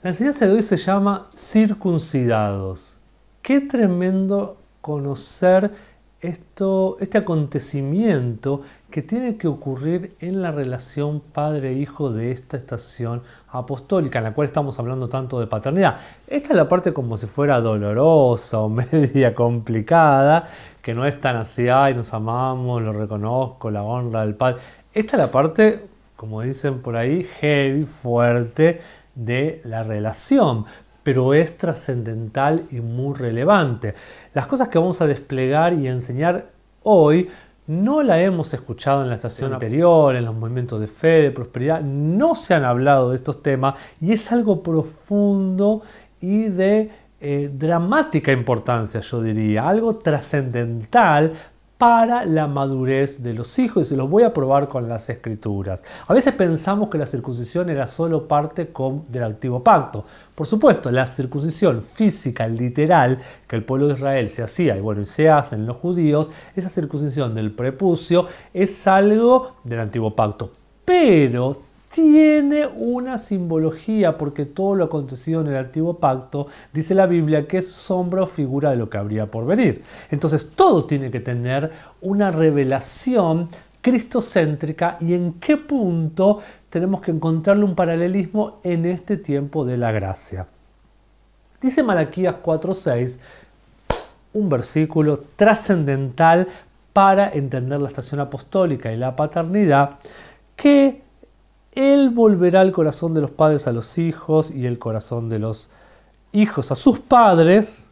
La enseñanza de hoy se llama circuncidados. Qué tremendo conocer este acontecimiento que tiene que ocurrir en la relación padre-hijo de esta estación apostólica, en la cual estamos hablando tanto de paternidad. Esta es la parte como si fuera dolorosa o media complicada, que no es tan así, ay, nos amamos, lo reconozco, la honra del padre. Esta es la parte, como dicen por ahí, heavy, fuerte de la relación, pero es trascendental y muy relevante. Las cosas que vamos a desplegar y enseñar hoy no la hemos escuchado en la estación anterior, en los movimientos de fe, de prosperidad, no se han hablado de estos temas y es algo profundo y de dramática importancia, yo diría, algo trascendental para la madurez de los hijos, y se los voy a probar con las escrituras. A veces pensamos que la circuncisión era solo parte del antiguo pacto. Por supuesto, la circuncisión física, literal, que el pueblo de Israel se hacía, y se hace en los judíos, esa circuncisión del prepucio es algo del antiguo pacto. Pero tiene una simbología, porque todo lo acontecido en el antiguo pacto, dice la Biblia, que es sombra o figura de lo que habría por venir. Entonces todo tiene que tener una revelación cristocéntrica, y en qué punto tenemos que encontrarle un paralelismo en este tiempo de la gracia. Dice Malaquías 4:6, un versículo trascendental para entender la estación apostólica y la paternidad, que Él volverá el corazón de los padres a los hijos y el corazón de los hijos a sus padres,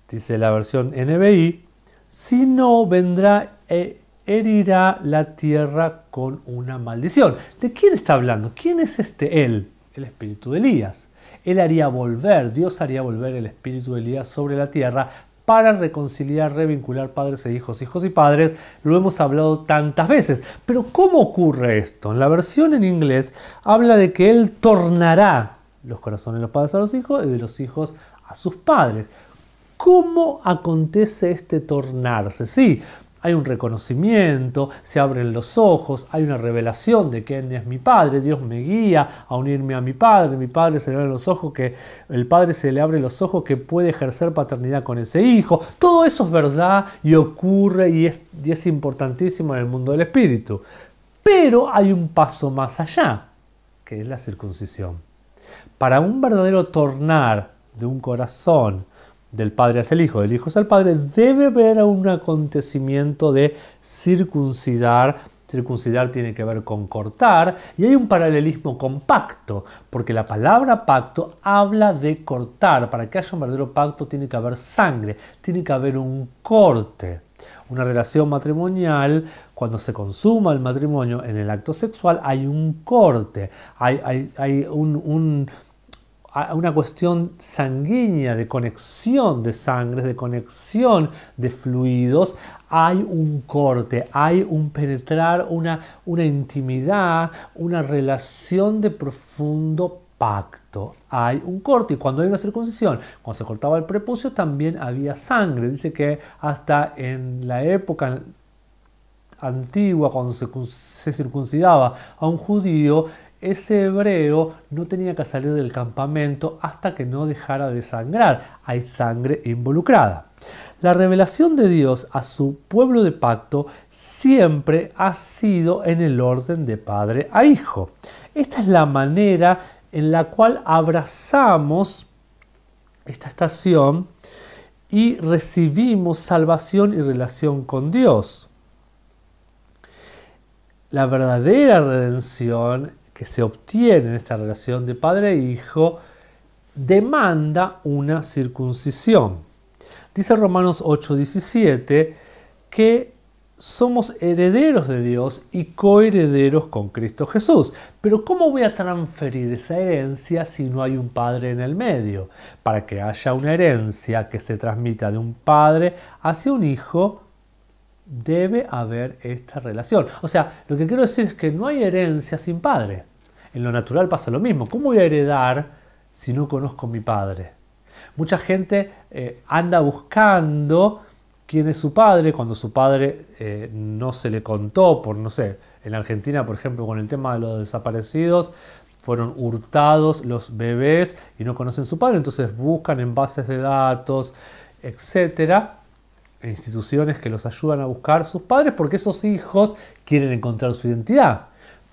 dice la versión NBI, si no vendrá e herirá la tierra con una maldición. ¿De quién está hablando? ¿Quién es este Él? El espíritu de Elías. Él haría volver, Dios haría volver el espíritu de Elías sobre la tierra para reconciliar, revincular padres e hijos, hijos y padres. Lo hemos hablado tantas veces. Pero ¿cómo ocurre esto? En la versión en inglés habla de que Él tornará los corazones de los padres a los hijos y de los hijos a sus padres. ¿Cómo acontece este tornarse? Sí, hay un reconocimiento, se abren los ojos, hay una revelación de quién es mi padre, Dios me guía a unirme a mi padre se le abre los ojos, que el padre se le abre los ojos que puede ejercer paternidad con ese hijo. Todo eso es verdad y ocurre y es importantísimo en el mundo del espíritu. Pero hay un paso más allá, que es la circuncisión. Para un verdadero tornar de un corazón del padre hacia el hijo, del hijo hacia el padre, debe haber un acontecimiento de circuncidar. Circuncidar tiene que ver con cortar, y hay un paralelismo con pacto, porque la palabra pacto habla de cortar. Para que haya un verdadero pacto tiene que haber sangre, tiene que haber un corte. Una relación matrimonial, cuando se consuma el matrimonio en el acto sexual, hay un corte, hay una cuestión sanguínea, de conexión de sangre, de conexión de fluidos. Hay un corte, hay un penetrar, una intimidad, una relación de profundo pacto. Hay un corte, y cuando hay una circuncisión, cuando se cortaba el prepucio, también había sangre. Dice que hasta en la época antigua, cuando se circuncidaba a un judío, ese hebreo no tenía que salir del campamento hasta que no dejara de sangrar. Hay sangre involucrada. La revelación de Dios a su pueblo de pacto siempre ha sido en el orden de padre a hijo. Esta es la manera en la cual abrazamos esta estación y recibimos salvación y relación con Dios. La verdadera redención que se obtiene en esta relación de padre e hijo demanda una circuncisión. Dice Romanos 8:17 que somos herederos de Dios y coherederos con Cristo Jesús. Pero ¿cómo voy a transferir esa herencia si no hay un padre en el medio? Para que haya una herencia que se transmita de un padre hacia un hijo, debe haber esta relación. O sea, lo que quiero decir es que no hay herencia sin padre. En lo natural pasa lo mismo. ¿Cómo voy a heredar si no conozco a mi padre? Mucha gente anda buscando quién es su padre cuando su padre no se le contó, por no sé, en Argentina, por ejemplo, con el tema de los desaparecidos, fueron hurtados los bebés y no conocen a su padre, entonces buscan en bases de datos, etcétera, instituciones que los ayudan a buscar a sus padres porque esos hijos quieren encontrar su identidad.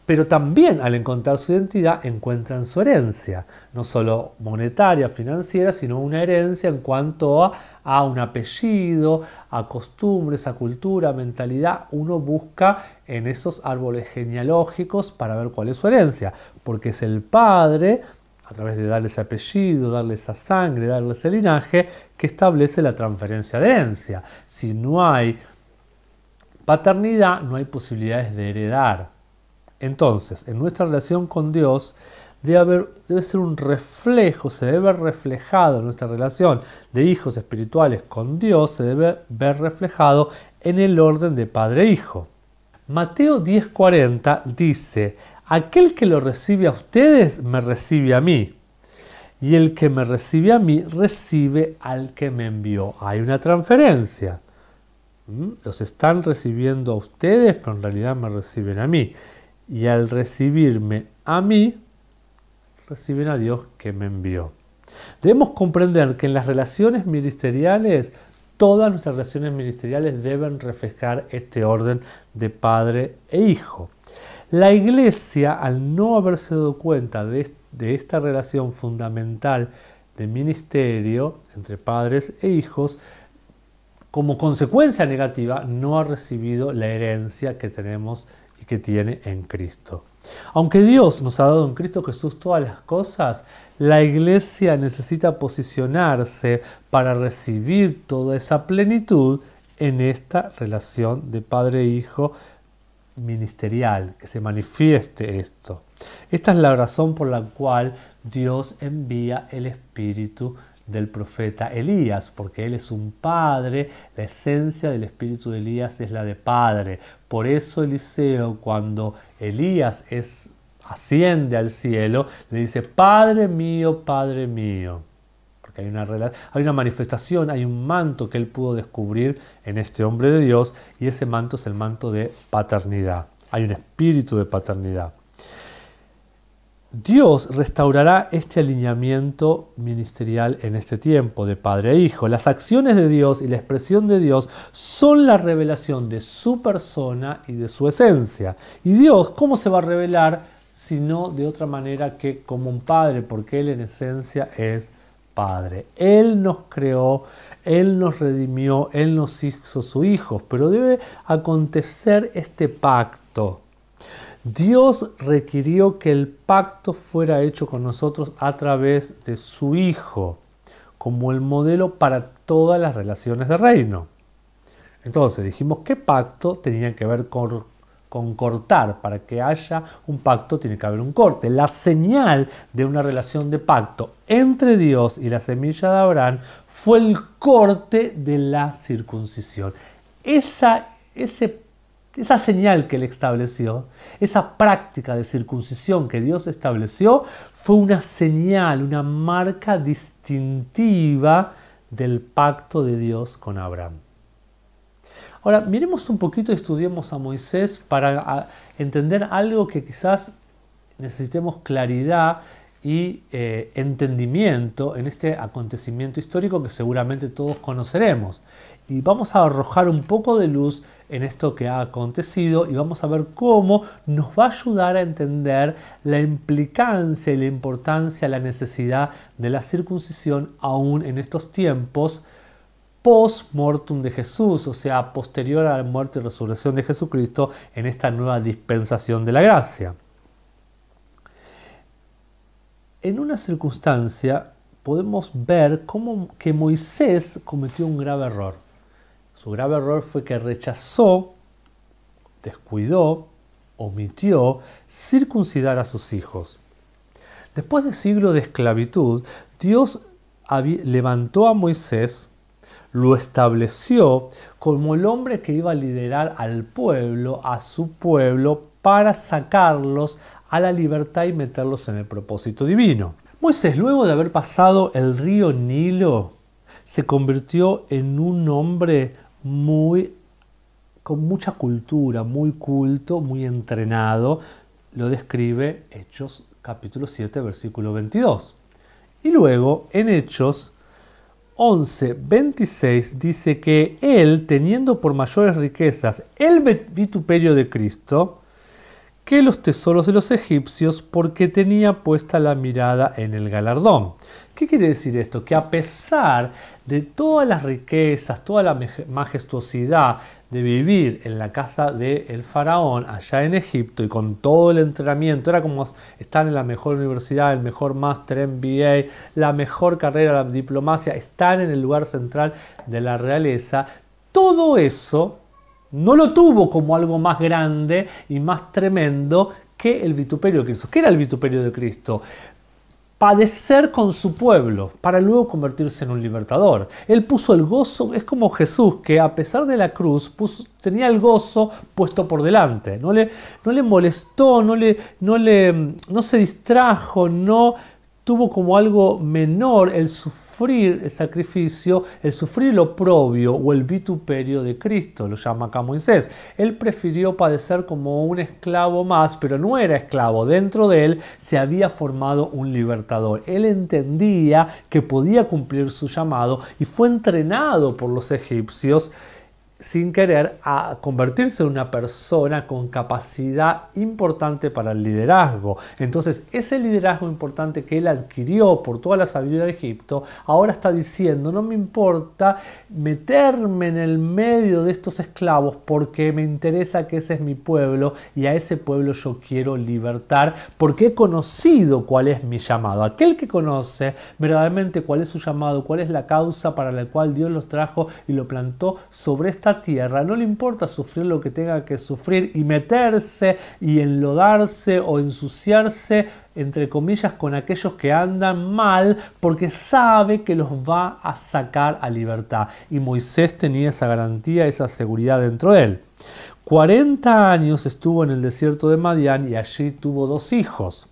Pero también al encontrar su identidad encuentran su herencia, no solo monetaria, financiera, sino una herencia en cuanto a un apellido, a costumbres, a cultura, a mentalidad. Uno busca en esos árboles genealógicos para ver cuál es su herencia, porque es el padre, a través de darle ese apellido, darle esa sangre, darle ese linaje, que establece la transferencia de herencia. Si no hay paternidad, no hay posibilidades de heredar. Entonces, en nuestra relación con Dios debe ser un reflejo, se debe ver reflejado en nuestra relación de hijos espirituales con Dios, se debe ver reflejado en el orden de padre e hijo. Mateo 10:40 dice: aquel que lo recibe a ustedes, me recibe a mí. Y el que me recibe a mí, recibe al que me envió. Hay una transferencia. Los están recibiendo a ustedes, pero en realidad me reciben a mí. Y al recibirme a mí, reciben a Dios que me envió. Debemos comprender que en las relaciones ministeriales, todas nuestras relaciones ministeriales deben reflejar este orden de padre e hijo. La Iglesia, al no haberse dado cuenta de esta relación fundamental de ministerio entre padres e hijos, como consecuencia negativa, no ha recibido la herencia que tenemos y que tiene en Cristo. Aunque Dios nos ha dado en Cristo Jesús todas las cosas, la Iglesia necesita posicionarse para recibir toda esa plenitud en esta relación de padre e hijo ministerial, que se manifieste esto. Esta es la razón por la cual Dios envía el Espíritu del profeta Elías, porque él es un padre, la esencia del espíritu de Elías es la de padre. Por eso Eliseo, cuando Elías asciende al cielo, le dice: Padre mío, porque hay una manifestación, hay un manto que él pudo descubrir en este hombre de Dios, y ese manto es el manto de paternidad. Hay un espíritu de paternidad. Dios restaurará este alineamiento ministerial en este tiempo de padre e hijo. Las acciones de Dios y la expresión de Dios son la revelación de su persona y de su esencia. Y Dios, ¿cómo se va a revelar sino de otra manera que como un padre? Porque Él en esencia es padre. Él nos creó, Él nos redimió, Él nos hizo sus hijos, pero debe acontecer este pacto. Dios requirió que el pacto fuera hecho con nosotros a través de su Hijo, como el modelo para todas las relaciones de reino. Entonces dijimos que pacto tenía que ver con cortar. Para que haya un pacto tiene que haber un corte. La señal de una relación de pacto entre Dios y la semilla de Abraham fue el corte de la circuncisión. Esa señal que él estableció, esa práctica de circuncisión que Dios estableció, fue una señal, una marca distintiva del pacto de Dios con Abraham. Ahora, miremos un poquito y estudiemos a Moisés para entender algo que quizás necesitemos claridad y entendimiento en este acontecimiento histórico que seguramente todos conoceremos. Y vamos a arrojar un poco de luz en esto que ha acontecido y vamos a ver cómo nos va a ayudar a entender la implicancia y la importancia, la necesidad de la circuncisión aún en estos tiempos post-mortum de Jesús, o sea, posterior a la muerte y resurrección de Jesucristo en esta nueva dispensación de la gracia. En una circunstancia podemos ver que Moisés cometió un grave error. Su grave error fue que rechazó, descuidó, omitió circuncidar a sus hijos. Después de siglos de esclavitud, Dios levantó a Moisés, lo estableció como el hombre que iba a liderar al pueblo, a su pueblo, para sacarlos a la libertad y meterlos en el propósito divino. Moisés, luego de haber pasado el río Nilo, se convirtió en un hombre con mucha cultura, muy culto, muy entrenado. Lo describe Hechos capítulo 7, versículo 22. Y luego, en Hechos 11, 26, dice que él, teniendo por mayores riquezas el vituperio de Cristo, que los tesoros de los egipcios, porque tenía puesta la mirada en el galardón. ¿Qué quiere decir esto? Que a pesar de todas las riquezas, toda la majestuosidad de vivir en la casa del faraón allá en Egipto y con todo el entrenamiento, era como estar en la mejor universidad, el mejor máster MBA, la mejor carrera, la diplomacia, estar en el lugar central de la realeza, todo eso no lo tuvo como algo más grande y más tremendo que el vituperio de Cristo. ¿Qué era el vituperio de Cristo? Padecer con su pueblo para luego convertirse en un libertador. Él puso el gozo, es como Jesús, que a pesar de la cruz tenía el gozo puesto por delante. No le molestó, no se distrajo, no tuvo como algo menor el sufrir el sacrificio, el sufrir el oprobio o el vituperio de Cristo, lo llama acá Moisés. Él prefirió padecer como un esclavo más, pero no era esclavo. Dentro de él se había formado un libertador. Él entendía que podía cumplir su llamado y fue entrenado por los egipcios sin querer a convertirse en una persona con capacidad importante para el liderazgo. Entonces, ese liderazgo importante que él adquirió por toda la sabiduría de Egipto, ahora está diciendo, no me importa meterme en el medio de estos esclavos porque me interesa que ese es mi pueblo y a ese pueblo yo quiero libertar porque he conocido cuál es mi llamado. Aquel que conoce verdaderamente cuál es su llamado, cuál es la causa para la cual Dios los trajo y lo plantó sobre esta tierra, no le importa sufrir lo que tenga que sufrir y meterse y enlodarse o ensuciarse, entre comillas, con aquellos que andan mal, porque sabe que los va a sacar a libertad. Y Moisés tenía esa garantía, esa seguridad dentro de él. 40 años estuvo en el desierto de Madián y allí tuvo 2 hijos.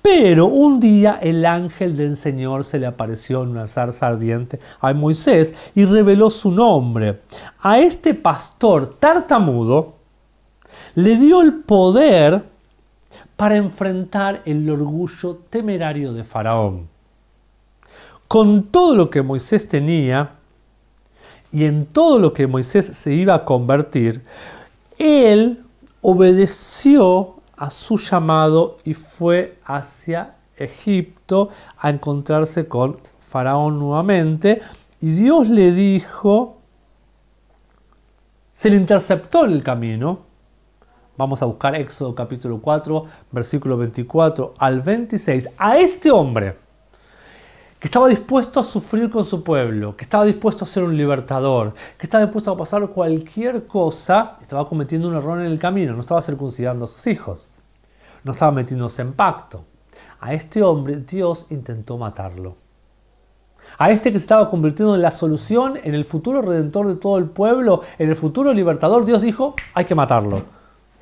Pero un día el ángel del Señor se le apareció en una zarza ardiente a Moisés y reveló su nombre. A este pastor tartamudo le dio el poder para enfrentar el orgullo temerario de Faraón. Con todo lo que Moisés tenía y en todo lo que Moisés se iba a convertir, él obedeció a su llamado y fue hacia Egipto a encontrarse con Faraón nuevamente, y Dios le dijo, se le interceptó en el camino. Vamos a buscar Éxodo capítulo 4, versículo 24 al 26. A este hombre que estaba dispuesto a sufrir con su pueblo, que estaba dispuesto a ser un libertador, que estaba dispuesto a pasar cualquier cosa, estaba cometiendo un error en el camino, no estaba circuncidando a sus hijos, no estaba metiéndose en pacto. A este hombre Dios intentó matarlo. A este que se estaba convirtiendo en la solución, en el futuro redentor de todo el pueblo, en el futuro libertador, Dios dijo, hay que matarlo.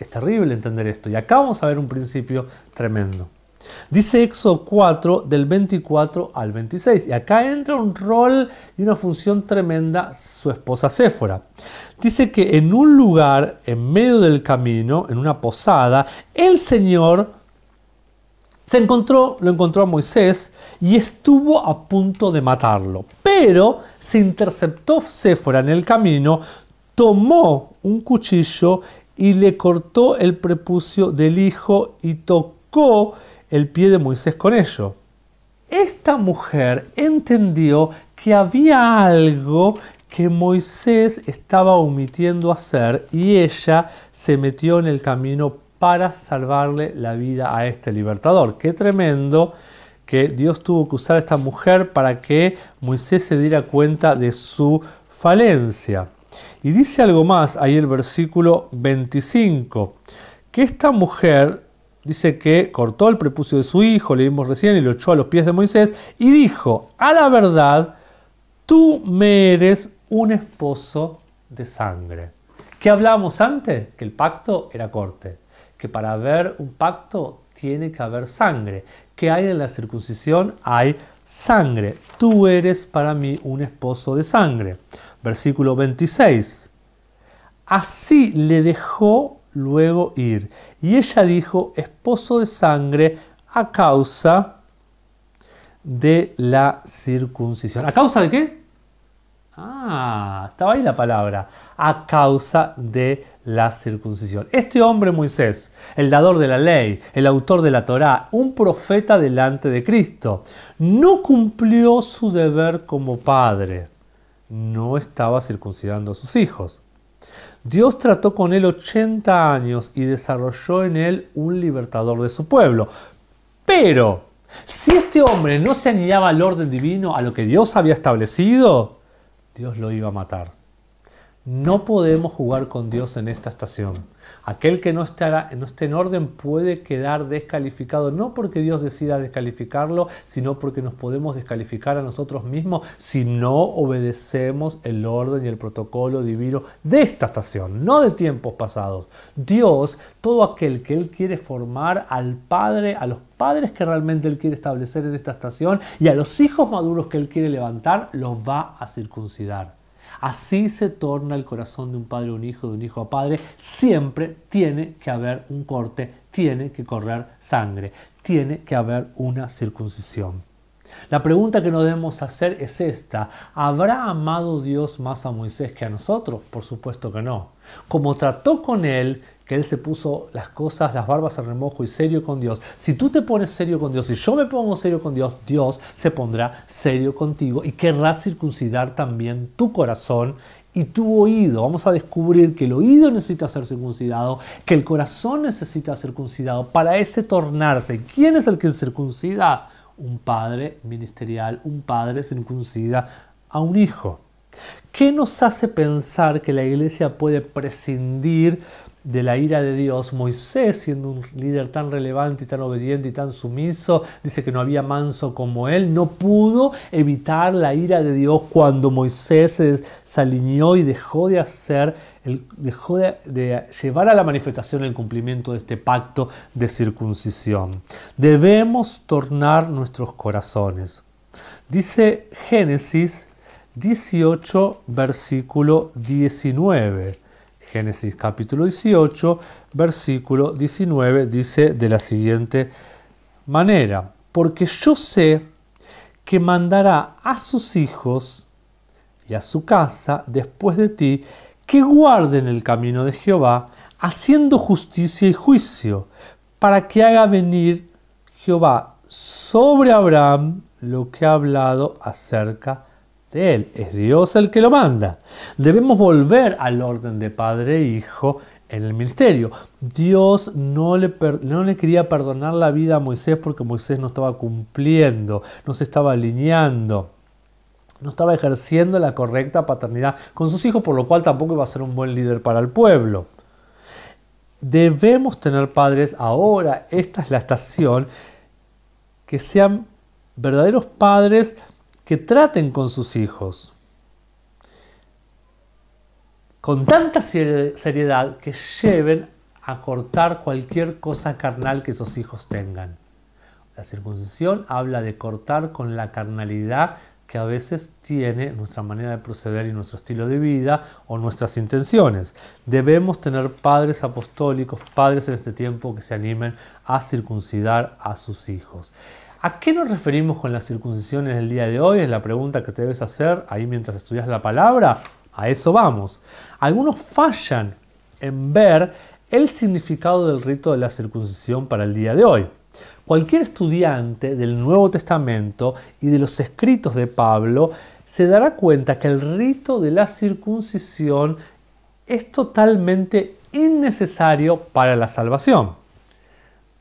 Es terrible entender esto. Y acá vamos a ver un principio tremendo. Dice Éxodo 4, del 24 al 26. Y acá entra un rol y una función tremenda su esposa Séfora. Dice que en un lugar, en medio del camino, en una posada, el Señor lo encontró a Moisés y estuvo a punto de matarlo. Pero se interceptó Séfora en el camino, tomó un cuchillo y le cortó el prepucio del hijo y tocó el pie de Moisés con ello. Esta mujer entendió que había algo que Moisés estaba omitiendo hacer y ella se metió en el camino para salvarle la vida a este libertador. Qué tremendo que Dios tuvo que usar a esta mujer para que Moisés se diera cuenta de su falencia. Y dice algo más ahí el versículo 25, que esta mujer dice que cortó el prepucio de su hijo, le vimos recién, y lo echó a los pies de Moisés, y dijo, a la verdad, tú me eres un esposo de sangre. ¿Qué hablábamos antes? Que el pacto era corte, que para haber un pacto tiene que haber sangre. ¿Qué hay en la circuncisión? Hay sangre. Tú eres para mí un esposo de sangre. Versículo 26. Así le dejó luego ir. Y ella dijo, esposo de sangre a causa de la circuncisión. ¿A causa de qué? Estaba ahí la palabra. A causa de la circuncisión. Este hombre Moisés, el dador de la ley, el autor de la Torá, un profeta delante de Cristo, no cumplió su deber como padre. No estaba circuncidando a sus hijos. Dios trató con él 80 años y desarrolló en él un libertador de su pueblo. Pero, si este hombre no se alineaba al orden divino, a lo que Dios había establecido, Dios lo iba a matar. No podemos jugar con Dios en esta estación. Aquel que no esté en orden puede quedar descalificado, no porque Dios decida descalificarlo, sino porque nos podemos descalificar a nosotros mismos si no obedecemos el orden y el protocolo divino de esta estación, no de tiempos pasados. Dios, todo aquel que Él quiere formar al Padre, a los padres que realmente Él quiere establecer en esta estación y a los hijos maduros que Él quiere levantar, los va a circuncidar. Así se torna el corazón de un padre a un hijo, de un hijo a padre. Siempre tiene que haber un corte, tiene que correr sangre, tiene que haber una circuncisión. La pregunta que nos debemos hacer es esta: ¿habrá amado Dios más a Moisés que a nosotros? Por supuesto que no. Como trató con él, que él se puso las barbas en remojo y serio con Dios. Si tú te pones serio con Dios y yo me pongo serio con Dios, Dios se pondrá serio contigo y querrá circuncidar también tu corazón y tu oído. Vamos a descubrir que el oído necesita ser circuncidado, que el corazón necesita ser circuncidado para ese tornarse. ¿Quién es el que circuncida? Un padre ministerial, un padre circuncida a un hijo. ¿Qué nos hace pensar que la iglesia puede prescindir de la ira de Dios? Moisés, siendo un líder tan relevante y tan obediente y tan sumiso, dice que no había manso como él, no pudo evitar la ira de Dios cuando Moisés se alineó y dejó de llevar a la manifestación el cumplimiento de este pacto de circuncisión. Debemos tornar nuestros corazones. Dice Génesis 18, versículo 19. Génesis capítulo 18, versículo 19 dice de la siguiente manera: porque yo sé que mandará a sus hijos y a su casa después de ti que guarden el camino de Jehová, haciendo justicia y juicio, para que haga venir Jehová sobre Abraham lo que ha hablado acerca de él. Es Dios el que lo manda. Debemos volver al orden de padre e hijo en el ministerio. Dios no le quería perdonar la vida a Moisés porque Moisés no estaba cumpliendo, no se estaba alineando, no estaba ejerciendo la correcta paternidad con sus hijos, por lo cual tampoco iba a ser un buen líder para el pueblo. Debemos tener padres ahora, esta es la estación, que sean verdaderos padres que traten con sus hijos con tanta seriedad que lleven a cortar cualquier cosa carnal que esos hijos tengan. La circuncisión habla de cortar con la carnalidad que a veces tiene nuestra manera de proceder y nuestro estilo de vida o nuestras intenciones. Debemos tener padres apostólicos, padres en este tiempo que se animen a circuncidar a sus hijos. ¿A qué nos referimos con la circuncisión en el día de hoy? Es la pregunta que te debes hacer ahí mientras estudias la palabra. A eso vamos. Algunos fallan en ver el significado del rito de la circuncisión para el día de hoy. Cualquier estudiante del Nuevo Testamento y de los escritos de Pablo se dará cuenta que el rito de la circuncisión es totalmente innecesario para la salvación.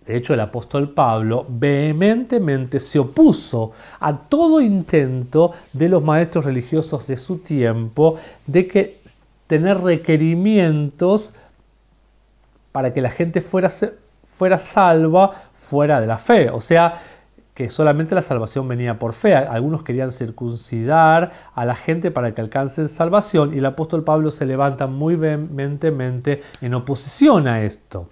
De hecho, el apóstol Pablo vehementemente se opuso a todo intento de los maestros religiosos de su tiempo de tener requerimientos para que la gente fuera salva fuera de la fe. O sea, que solamente la salvación venía por fe. Algunos querían circuncidar a la gente para que alcancen salvación y el apóstol Pablo se levanta muy vehementemente en oposición a esto.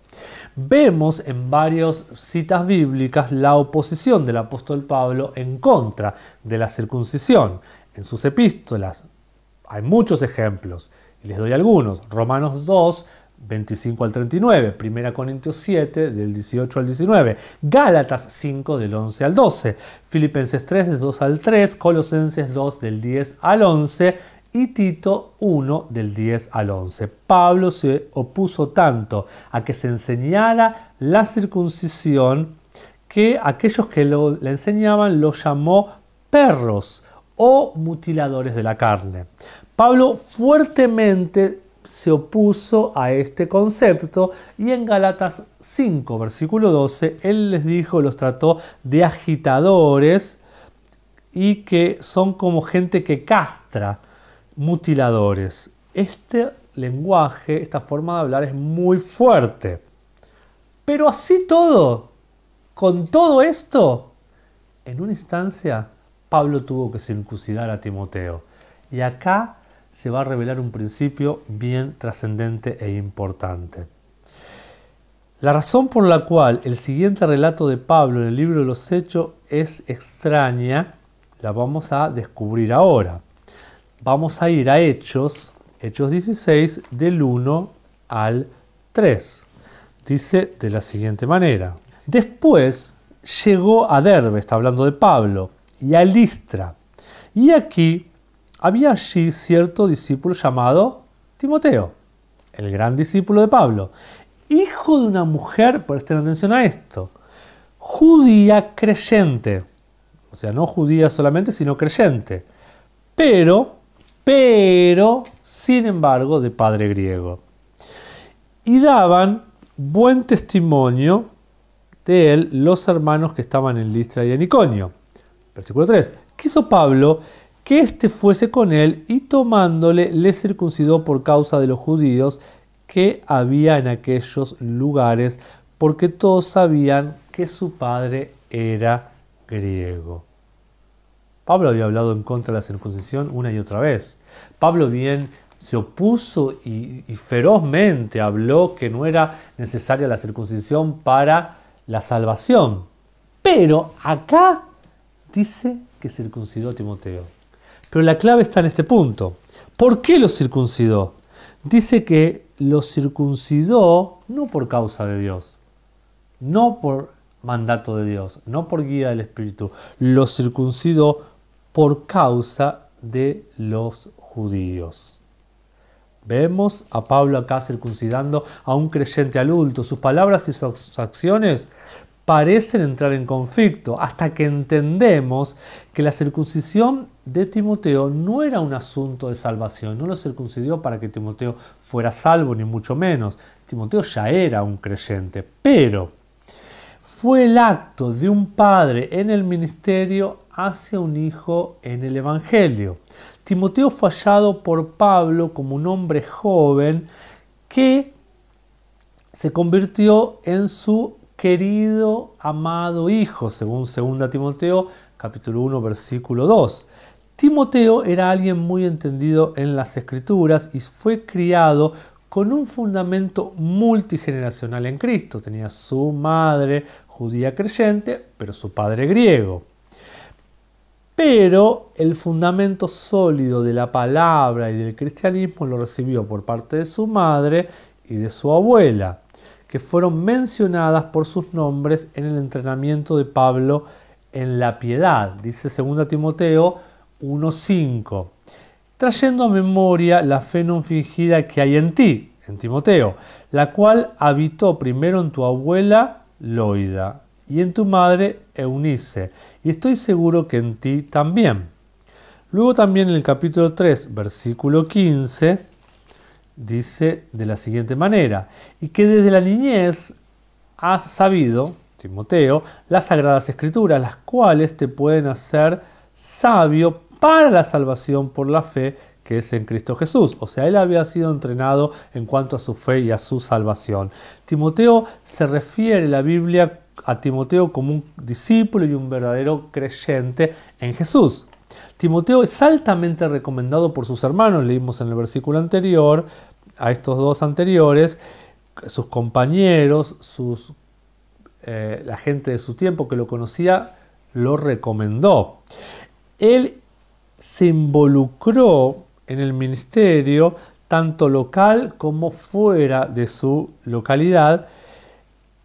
Vemos en varias citas bíblicas la oposición del apóstol Pablo en contra de la circuncisión. En sus epístolas hay muchos ejemplos y les doy algunos. Romanos 2, 25 al 39, 1 Corintios 7, del 18 al 19, Gálatas 5, del 11 al 12, Filipenses 3, del 2 al 3, Colosenses 2, del 10 al 11 y Tito 1, del 10 al 11. Pablo se opuso tanto a que se enseñara la circuncisión que aquellos que la enseñaban lo llamó perros o mutiladores de la carne. Pablo fuertemente se opuso a este concepto y en Gálatas 5, versículo 12, él les dijo, los trató de agitadores y que son como gente que castra, mutiladores. Este lenguaje, esta forma de hablar es muy fuerte. Pero así todo, con todo esto, en una instancia, Pablo tuvo que circuncidar a Timoteo. Y acá se va a revelar un principio bien trascendente e importante. La razón por la cual el siguiente relato de Pablo en el libro de los Hechos es extraña, la vamos a descubrir ahora. Vamos a ir a Hechos 16, del 1 al 3. Dice de la siguiente manera. Después llegó a Derbe, está hablando de Pablo, y a Listra. Y aquí había allí cierto discípulo llamado Timoteo, el gran discípulo de Pablo, hijo de una mujer, presten atención a esto, judía creyente, o sea, no judía solamente, sino creyente, pero, sin embargo, de padre griego. Y daban buen testimonio de él los hermanos que estaban en Listra y en Iconio. Versículo 3. Quiso Pablo que éste fuese con él y tomándole le circuncidó por causa de los judíos que había en aquellos lugares, porque todos sabían que su padre era griego. Pablo había hablado en contra de la circuncisión una y otra vez. Pablo bien se opuso y ferozmente habló que no era necesaria la circuncisión para la salvación. Pero acá dice que circuncidó a Timoteo. Pero la clave está en este punto. ¿Por qué lo circuncidó? Dice que lo circuncidó no por causa de Dios, no por mandato de Dios, no por guía del Espíritu. Lo circuncidó por causa de los judíos. Vemos a Pablo acá circuncidando a un creyente adulto. Sus palabras y sus acciones parecen entrar en conflicto hasta que entendemos que la circuncisión de Timoteo no era un asunto de salvación. No lo circuncidió para que Timoteo fuera salvo, ni mucho menos. Timoteo ya era un creyente, pero fue el acto de un padre en el ministerio hacia un hijo en el Evangelio. Timoteo fue hallado por Pablo como un hombre joven que se convirtió en su querido, amado hijo, según 2 Timoteo, capítulo 1, versículo 2. Timoteo era alguien muy entendido en las Escrituras y fue criado con un fundamento multigeneracional en Cristo. Tenía su madre judía creyente, pero su padre griego. Pero el fundamento sólido de la palabra y del cristianismo lo recibió por parte de su madre y de su abuela, que fueron mencionadas por sus nombres en el entrenamiento de Pablo en la piedad. Dice 2 Timoteo 1:5, trayendo a memoria la fe no fingida que hay en ti, en Timoteo, la cual habitó primero en tu abuela Loida y en tu madre Eunice, y estoy seguro que en ti también. Luego también en el capítulo 3, versículo 15, dice de la siguiente manera, y que desde la niñez has sabido, Timoteo, las sagradas escrituras, las cuales te pueden hacer sabio para la salvación por la fe que es en Cristo Jesús. O sea, él había sido entrenado en cuanto a su fe y a su salvación. Timoteo se refiere la Biblia a Timoteo como un discípulo y un verdadero creyente en Jesús. Timoteo es altamente recomendado por sus hermanos, leímos en el versículo anterior, a estos dos anteriores, sus compañeros, la gente de su tiempo que lo conocía, lo recomendó. Él se involucró en el ministerio tanto local como fuera de su localidad.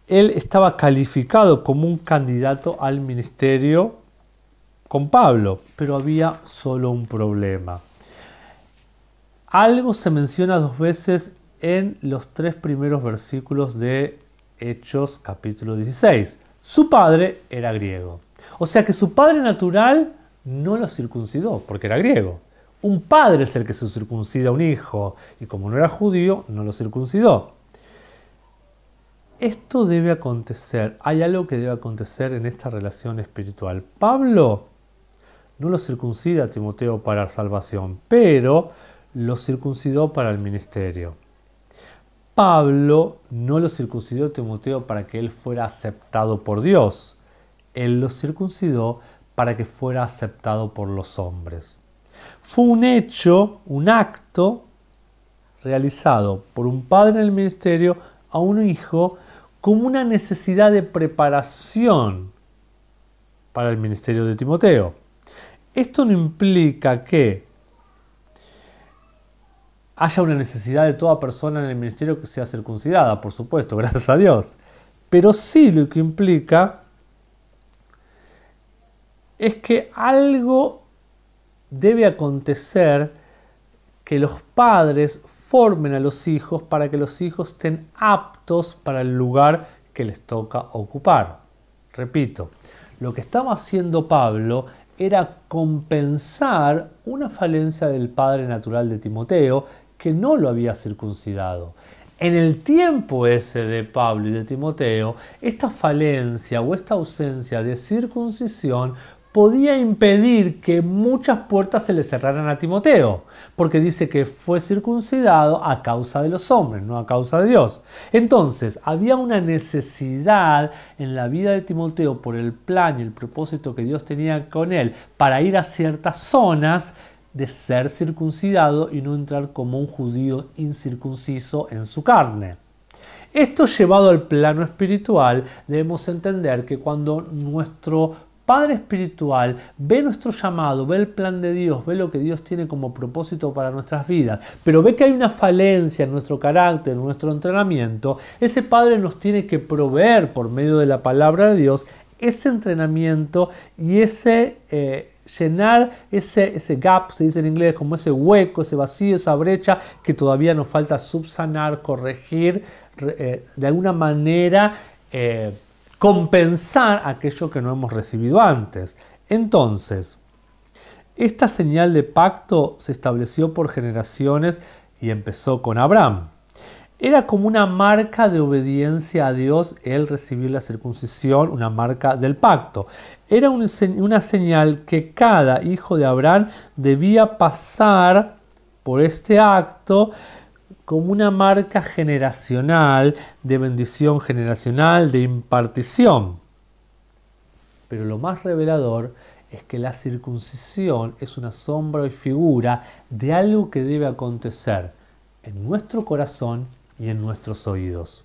Él estaba calificado como un candidato al ministerio con Pablo, pero había solo un problema. Algo se menciona 2 veces en los 3 primeros versículos de Hechos capítulo 16. Su padre era griego. O sea que su padre natural no lo circuncidó porque era griego. Un padre es el que se circuncida a un hijo y como no era judío, no lo circuncidó. Esto debe acontecer. Hay algo que debe acontecer en esta relación espiritual. Pablo no lo circuncida a Timoteo para salvación, pero lo circuncidó para el ministerio. Pablo no lo circuncidó a Timoteo para que él fuera aceptado por Dios. Él lo circuncidó para que fuera aceptado por los hombres. Fue un hecho, un acto realizado por un padre en el ministerio a un hijo como una necesidad de preparación para el ministerio de Timoteo. Esto no implica que haya una necesidad de toda persona en el ministerio que sea circuncidada, por supuesto, gracias a Dios. Pero sí lo que implica es que algo debe acontecer, que los padres formen a los hijos para que los hijos estén aptos para el lugar que les toca ocupar. Repito, lo que estaba haciendo Pablo era compensar una falencia del padre natural de Timoteo que no lo había circuncidado. En el tiempo ese de Pablo y de Timoteo, esta falencia o esta ausencia de circuncisión podía impedir que muchas puertas se le cerraran a Timoteo, porque dice que fue circuncidado a causa de los hombres, no a causa de Dios. Entonces, había una necesidad en la vida de Timoteo por el plan y el propósito que Dios tenía con él para ir a ciertas zonas de ser circuncidado y no entrar como un judío incircunciso en su carne. Esto llevado al plano espiritual, debemos entender que cuando nuestro Padre espiritual ve nuestro llamado, ve el plan de Dios, ve lo que Dios tiene como propósito para nuestras vidas, pero ve que hay una falencia en nuestro carácter, en nuestro entrenamiento, ese Padre nos tiene que proveer por medio de la palabra de Dios ese entrenamiento y llenar ese gap, se dice en inglés, como ese hueco, ese vacío, esa brecha que todavía nos falta subsanar, corregir, de alguna manera compensar aquello que no hemos recibido antes. Entonces, esta señal de pacto se estableció por generaciones y empezó con Abraham. Era como una marca de obediencia a Dios el recibir la circuncisión, una marca del pacto. Era una señal que cada hijo de Abraham debía pasar por este acto como una marca generacional, de bendición generacional, de impartición. Pero lo más revelador es que la circuncisión es una sombra y figura de algo que debe acontecer en nuestro corazón y en nuestros oídos.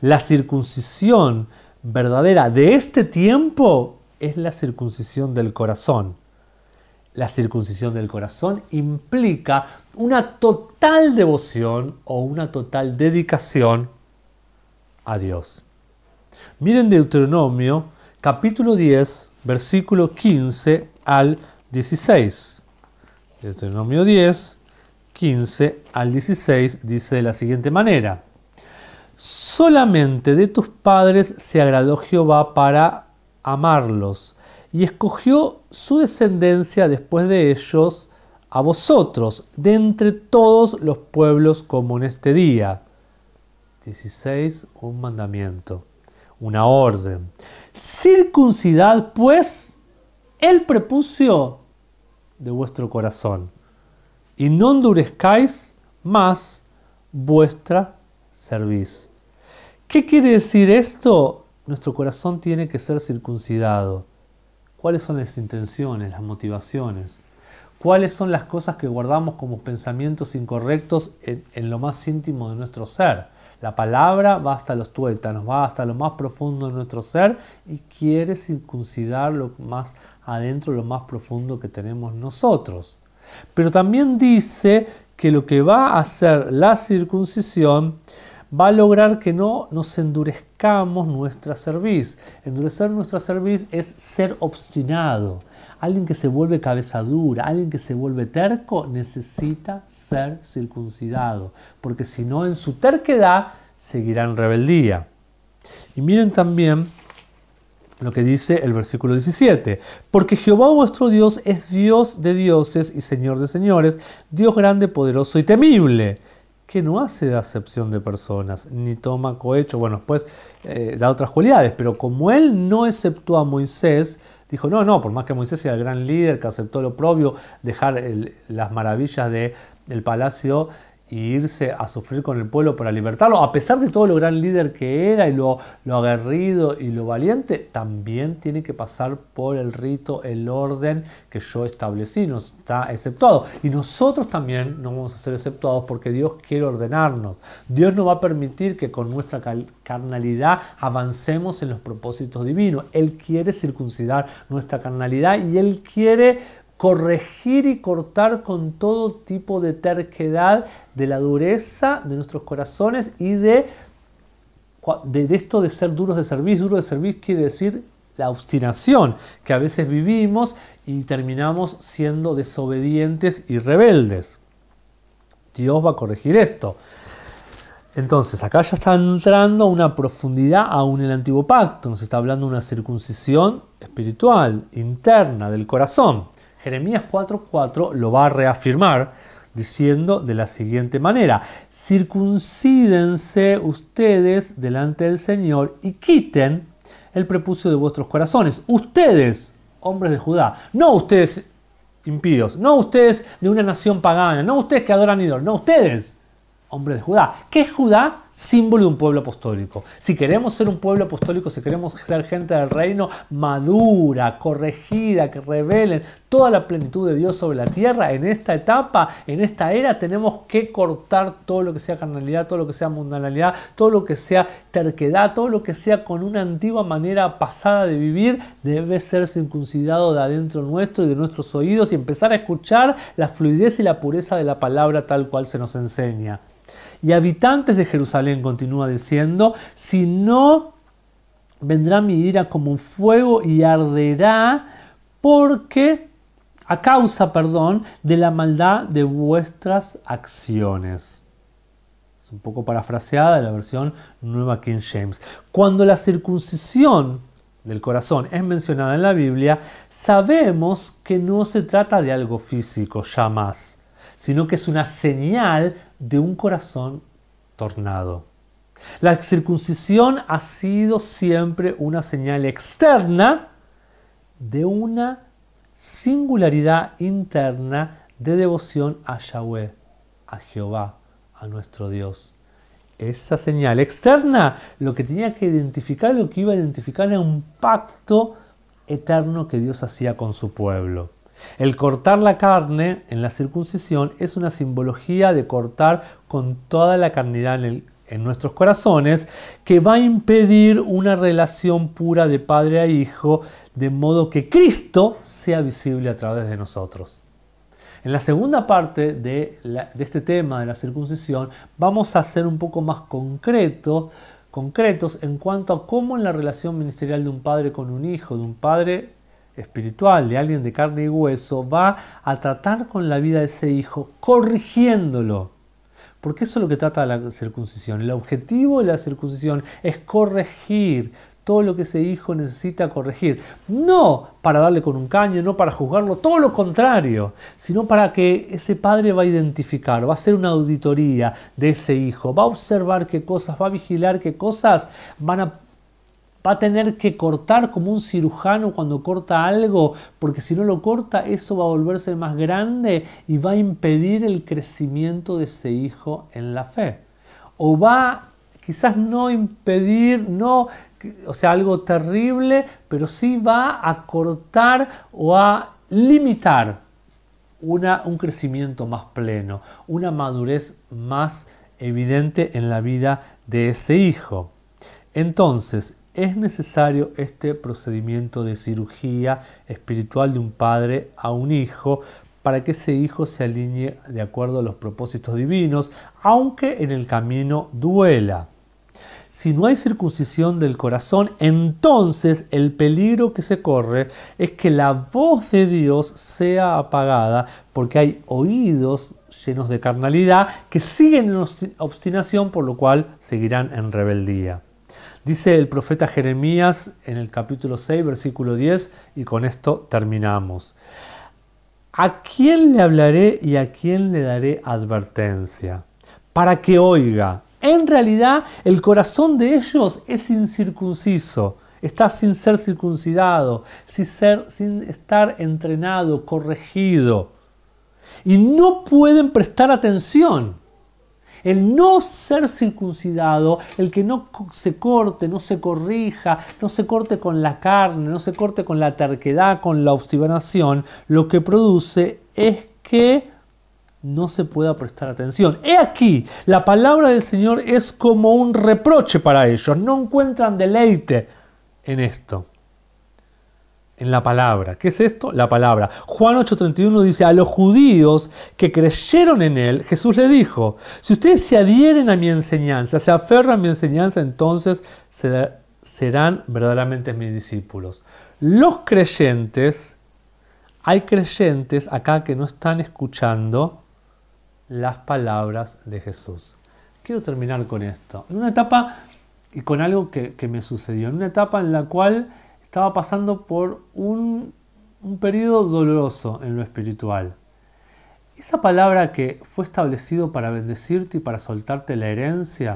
La circuncisión verdadera de este tiempo es la circuncisión del corazón. La circuncisión del corazón implica una total devoción o una total dedicación a Dios. Miren Deuteronomio capítulo 10, versículo 15 al 16. Deuteronomio 10, 15 al 16 dice de la siguiente manera: solamente de tus padres se agradó Jehová para amarlos, y escogió su descendencia después de ellos a vosotros, de entre todos los pueblos como en este día. 16. Un mandamiento, una orden. Circuncidad pues el prepucio de vuestro corazón, y no endurezcáis más vuestra cerviz. ¿Qué quiere decir esto? Nuestro corazón tiene que ser circuncidado. ¿Cuáles son las intenciones, las motivaciones? ¿Cuáles son las cosas que guardamos como pensamientos incorrectos en lo más íntimo de nuestro ser? La palabra va hasta los tuétanos, va hasta lo más profundo de nuestro ser y quiere circuncidar lo más adentro, lo más profundo que tenemos nosotros. Pero también dice que lo que va a hacer la circuncisión va a lograr que no nos endurezcamos nuestra cerviz. Endurecer nuestra cerviz es ser obstinado. Alguien que se vuelve cabeza dura, alguien que se vuelve terco, necesita ser circuncidado, porque si no, en su terquedad seguirá en rebeldía. Y miren también lo que dice el versículo 17. Porque Jehová vuestro Dios es Dios de dioses y Señor de señores, Dios grande, poderoso y temible, que no hace acepción de personas, ni toma cohecho. Bueno, después da otras cualidades, pero como él no exceptuó a Moisés, dijo, no, por más que Moisés sea el gran líder que aceptó lo propio, dejar las maravillas del palacio e irse a sufrir con el pueblo para libertarlo, a pesar de todo lo gran líder que era y lo aguerrido y lo valiente, también tiene que pasar por el rito, el orden que yo establecí, no está exceptuado. Y nosotros también no vamos a ser exceptuados porque Dios quiere ordenarnos. Dios no va a permitir que con nuestra carnalidad avancemos en los propósitos divinos. Él quiere circuncidar nuestra carnalidad y Él quiere corregir y cortar con todo tipo de terquedad de la dureza de nuestros corazones y de esto de ser duros de cerviz. Duro de cerviz quiere decir la obstinación que a veces vivimos y terminamos siendo desobedientes y rebeldes. Dios va a corregir esto. Entonces, acá ya está entrando una profundidad aún en el Antiguo Pacto. Nos está hablando de una circuncisión espiritual, interna, del corazón. Jeremías 4:4 lo va a reafirmar diciendo de la siguiente manera: circuncídense ustedes delante del Señor y quiten el prepucio de vuestros corazones. Ustedes, hombres de Judá, no ustedes impíos, no ustedes de una nación pagana, no ustedes que adoran ídolos, no ustedes, hombres de Judá. ¿Qué es Judá? Símbolo de un pueblo apostólico. Si queremos ser un pueblo apostólico, si queremos ser gente del reino madura, corregida, que revelen toda la plenitud de Dios sobre la tierra, en esta etapa, en esta era, tenemos que cortar todo lo que sea carnalidad, todo lo que sea mundanalidad, todo lo que sea terquedad, todo lo que sea con una antigua manera pasada de vivir, debe ser circuncidado de adentro nuestro y de nuestros oídos y empezar a escuchar la fluidez y la pureza de la palabra tal cual se nos enseña. Y habitantes de Jerusalén, continúa diciendo, si no, vendrá mi ira como un fuego y arderá a causa de la maldad de vuestras acciones. Es un poco parafraseada de la versión Nueva King James. Cuando la circuncisión del corazón es mencionada en la Biblia, sabemos que no se trata de algo físico ya más, sino que es una señal de un corazón tornado. La circuncisión ha sido siempre una señal externa de una singularidad interna de devoción a Yahweh, a Jehová, a nuestro Dios. Esa señal externa lo que tenía que identificar, lo que iba a identificar era un pacto eterno que Dios hacía con su pueblo. El cortar la carne en la circuncisión es una simbología de cortar con toda la carnalidad en nuestros corazones, que va a impedir una relación pura de padre a hijo, de modo que Cristo sea visible a través de nosotros. En la segunda parte de este tema de la circuncisión vamos a ser un poco más concretos en cuanto a cómo en la relación ministerial de un padre con un hijo, de un padre espiritual, de alguien de carne y hueso, va a tratar con la vida de ese hijo, corrigiéndolo. Porque eso es lo que trata la circuncisión. El objetivo de la circuncisión es corregir todo lo que ese hijo necesita corregir. No para darle con un caño, no para juzgarlo, todo lo contrario, sino para que ese padre va a identificar, va a hacer una auditoría de ese hijo, va a observar qué cosas, va a vigilar qué cosas va a tener que cortar como un cirujano cuando corta algo, porque si no lo corta, eso va a volverse más grande y va a impedir el crecimiento de ese hijo en la fe. O va, quizás no impedir, algo terrible, pero sí va a cortar o a limitar un crecimiento más pleno, una madurez más evidente en la vida de ese hijo. Entonces, es necesario este procedimiento de cirugía espiritual de un padre a un hijo para que ese hijo se alinee de acuerdo a los propósitos divinos, aunque en el camino duela. Si no hay circuncisión del corazón, entonces el peligro que se corre es que la voz de Dios sea apagada, porque hay oídos llenos de carnalidad que siguen en obstinación, por lo cual seguirán en rebeldía. Dice el profeta Jeremías en el capítulo 6, versículo 10, y con esto terminamos. ¿A quién le hablaré y a quién le daré advertencia? Para que oiga. En realidad, el corazón de ellos es incircunciso, está sin ser circuncidado, sin estar entrenado, corregido. Y no pueden prestar atención. El no ser circuncidado, el que no se corte, no se corrija, no se corte con la carne, no se corte con la terquedad, con la obstinación, lo que produce es que no se pueda prestar atención. He aquí, la palabra del Señor es como un reproche para ellos. No encuentran deleite en esto, en la palabra. ¿Qué es esto? La palabra. Juan 8:31 dice, a los judíos que creyeron en él, Jesús les dijo, si ustedes se adhieren a mi enseñanza, se aferran a mi enseñanza, entonces serán verdaderamente mis discípulos. Los creyentes, hay creyentes acá que no están escuchando las palabras de Jesús. Quiero terminar con esto. En una etapa, y con algo que me sucedió, en una etapa en la cual estaba pasando por un periodo doloroso en lo espiritual. Esa palabra que fue establecido para bendecirte y para soltarte la herencia,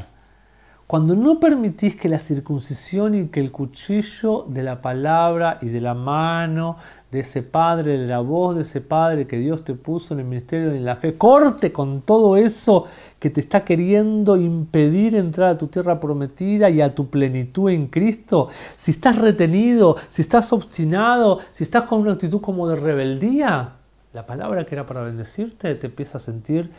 cuando no permitís que la circuncisión y que el cuchillo de la palabra y de la mano de ese Padre, de la voz de ese Padre que Dios te puso en el ministerio de la fe, corte con todo eso que te está queriendo impedir entrar a tu tierra prometida y a tu plenitud en Cristo, si estás retenido, si estás obstinado, si estás con una actitud como de rebeldía, la palabra que era para bendecirte te empiezas a sentir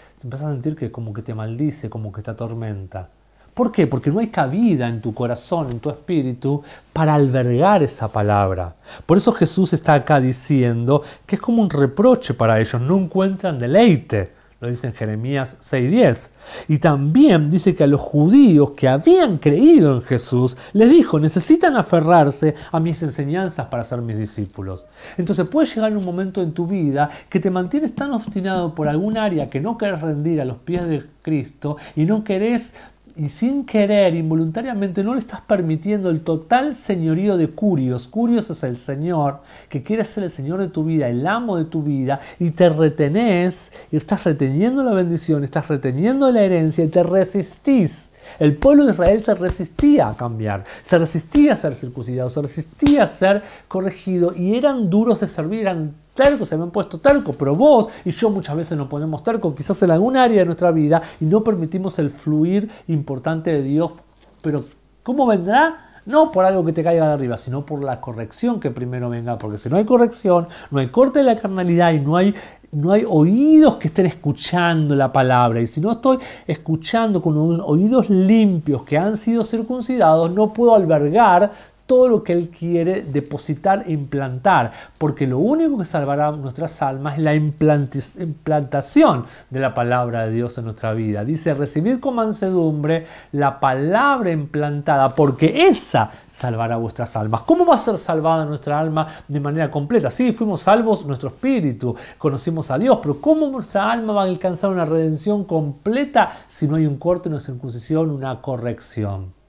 que como que te maldice, como que te atormenta. ¿Por qué? Porque no hay cabida en tu corazón, en tu espíritu, para albergar esa palabra. Por eso Jesús está acá diciendo que es como un reproche para ellos, no encuentran deleite. Lo dice en Jeremías 6:10. Y también dice que a los judíos que habían creído en Jesús, les dijo, necesitan aferrarse a mis enseñanzas para ser mis discípulos. Entonces puede llegar un momento en tu vida que te mantienes tan obstinado por algún área que no querés rendir a los pies de Cristo y no querés, y sin querer, involuntariamente, no le estás permitiendo el total señorío de Curios. Curios es el Señor que quiere ser el Señor de tu vida, el amo de tu vida, y te retenés, y estás reteniendo la bendición, estás reteniendo la herencia y te resistís. El pueblo de Israel se resistía a cambiar, se resistía a ser circuncidado, se resistía a ser corregido y eran duros de servir, eran tercos, se me han puesto tercos, pero vos y yo muchas veces nos ponemos tercos, quizás en algún área de nuestra vida y no permitimos el fluir importante de Dios. Pero ¿cómo vendrá? No por algo que te caiga de arriba, sino por la corrección que primero venga, porque si no hay corrección, no hay corte de la carnalidad y no hay oídos que estén escuchando la palabra. Y si no estoy escuchando con oídos limpios que han sido circuncidados, no puedo albergar todo lo que Él quiere depositar e implantar, porque lo único que salvará nuestras almas es la implantación de la palabra de Dios en nuestra vida. Dice, recibid con mansedumbre la palabra implantada, porque esa salvará vuestras almas. ¿Cómo va a ser salvada nuestra alma de manera completa? Sí, fuimos salvos nuestro espíritu, conocimos a Dios, pero ¿cómo nuestra alma va a alcanzar una redención completa si no hay un corte, una circuncisión, una corrección?